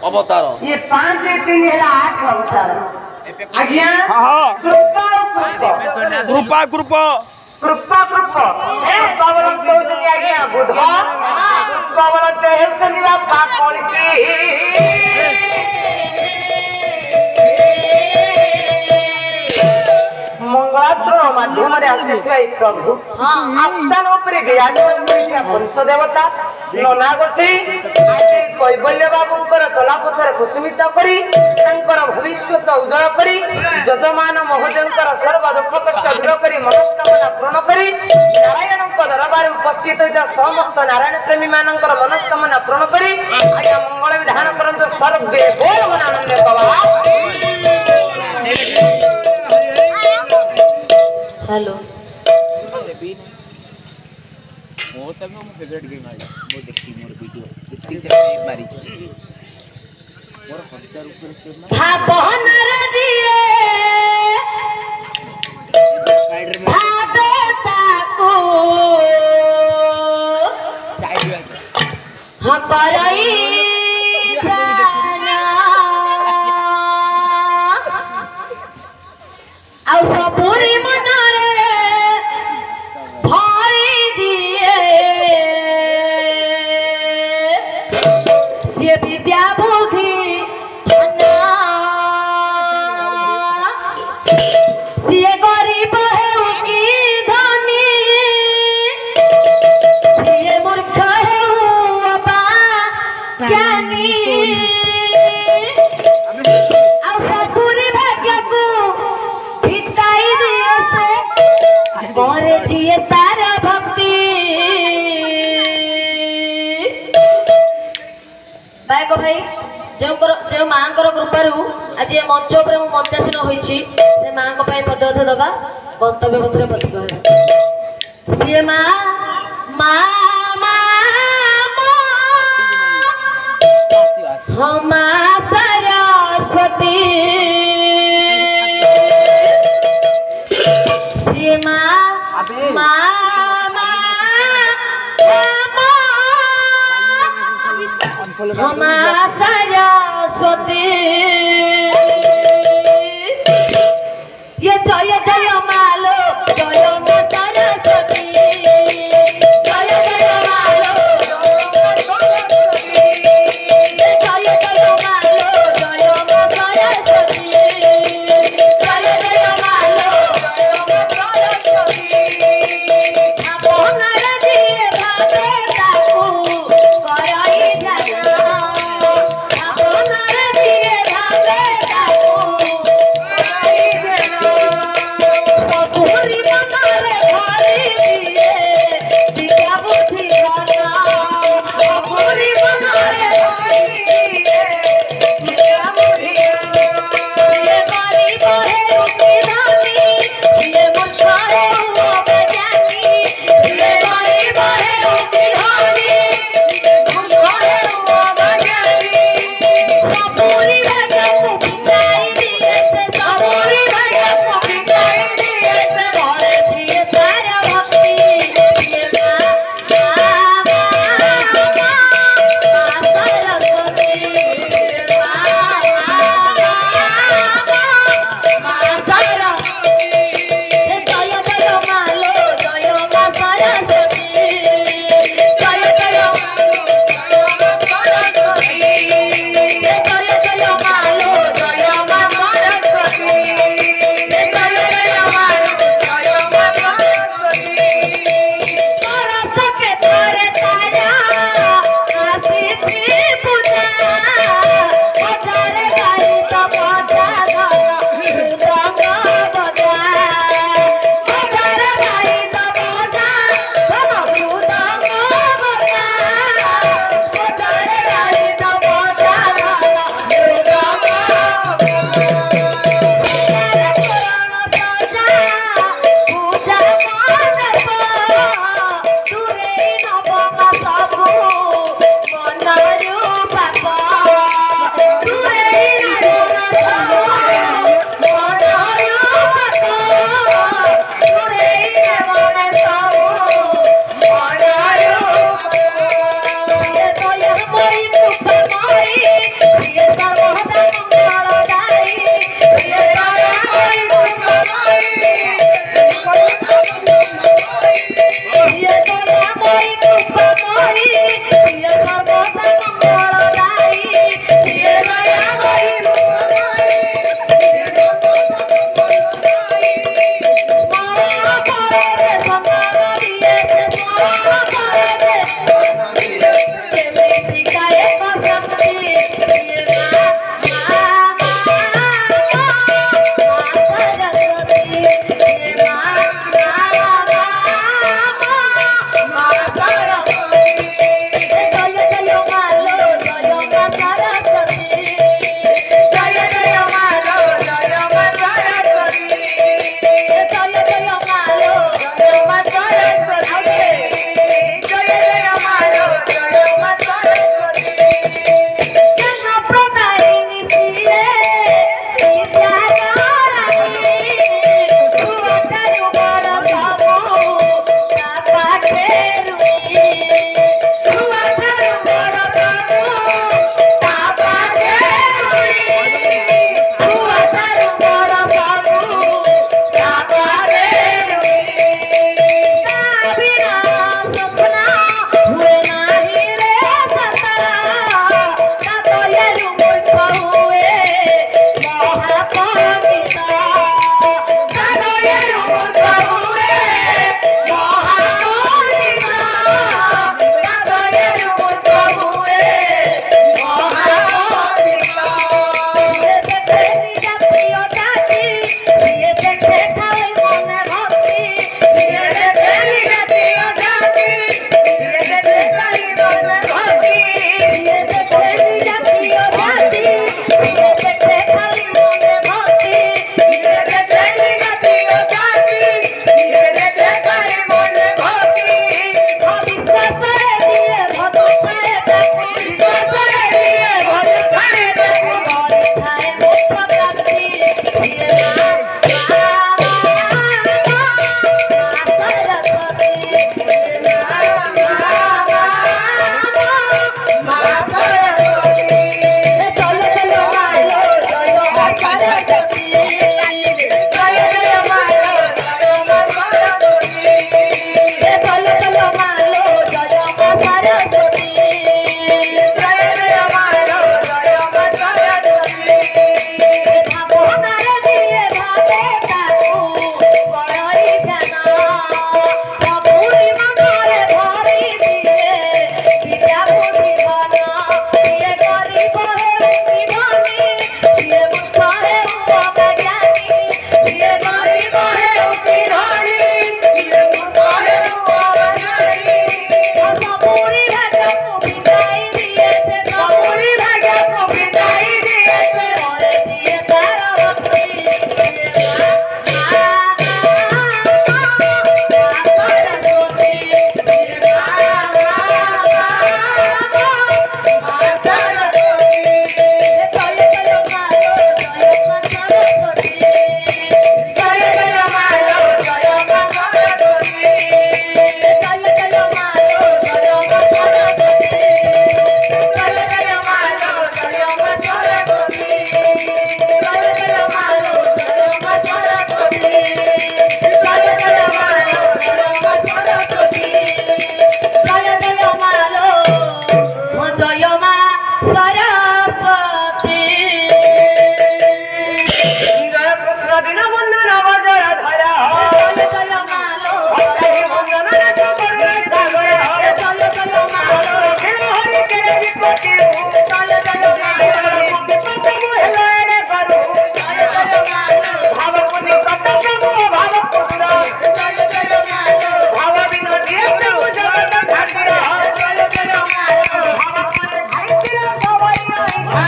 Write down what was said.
अवतार ये 5 3 है 8 अवतार आज्ञा हाँ कृपा कृपा कृपा कृपा कृपा ए बाबा तो सुनी आज्ञा बुध बाबा ते हेउछनी बापा कोन मंगलाचरण माध्यम आसी प्रभु आस्थान विराजमान पंच देवता नना गोसी आज कैबल्य बाबूंकर चलापथर कुसुमित करी भविष्य उज्जवल करी जजमान महोदय सर्व दुख कष्ट दूर कर मनस्कामना पूर्ण करी नारायण दरबार उपस्थित होता समस्त नारायण प्रेमी मानकर मनस्कामना पूर्ण करी आज्ञा मंगल विधान करंतु सर्वे बोल मन आनंद कवा हेलो मोर तक मो फेवरेट गेम आ मो देखी मोर वीडियो कितनी देर मारी मोर 1000 रुपए से था बहन रजिए स्पाइडरमैन था बेटा को साइड में हां परई प्राणा आ सबुरी मनरे भरी दिए से विद्या बुद्धि धना से गरीब है की धनी से मूर्ख है अपा ज्ञानी आ सबुरी भाग्य को फिटाई दिए से मोरे जिए तारा भक्ति बायको भाई जो मांकर कृपारू आज ये मंच उपर मु मंचासीन होइछि से मां को पई पद अथ दबा गंतव्य पत्र पत्र से मां हम सरस्वती से हम सरस्वती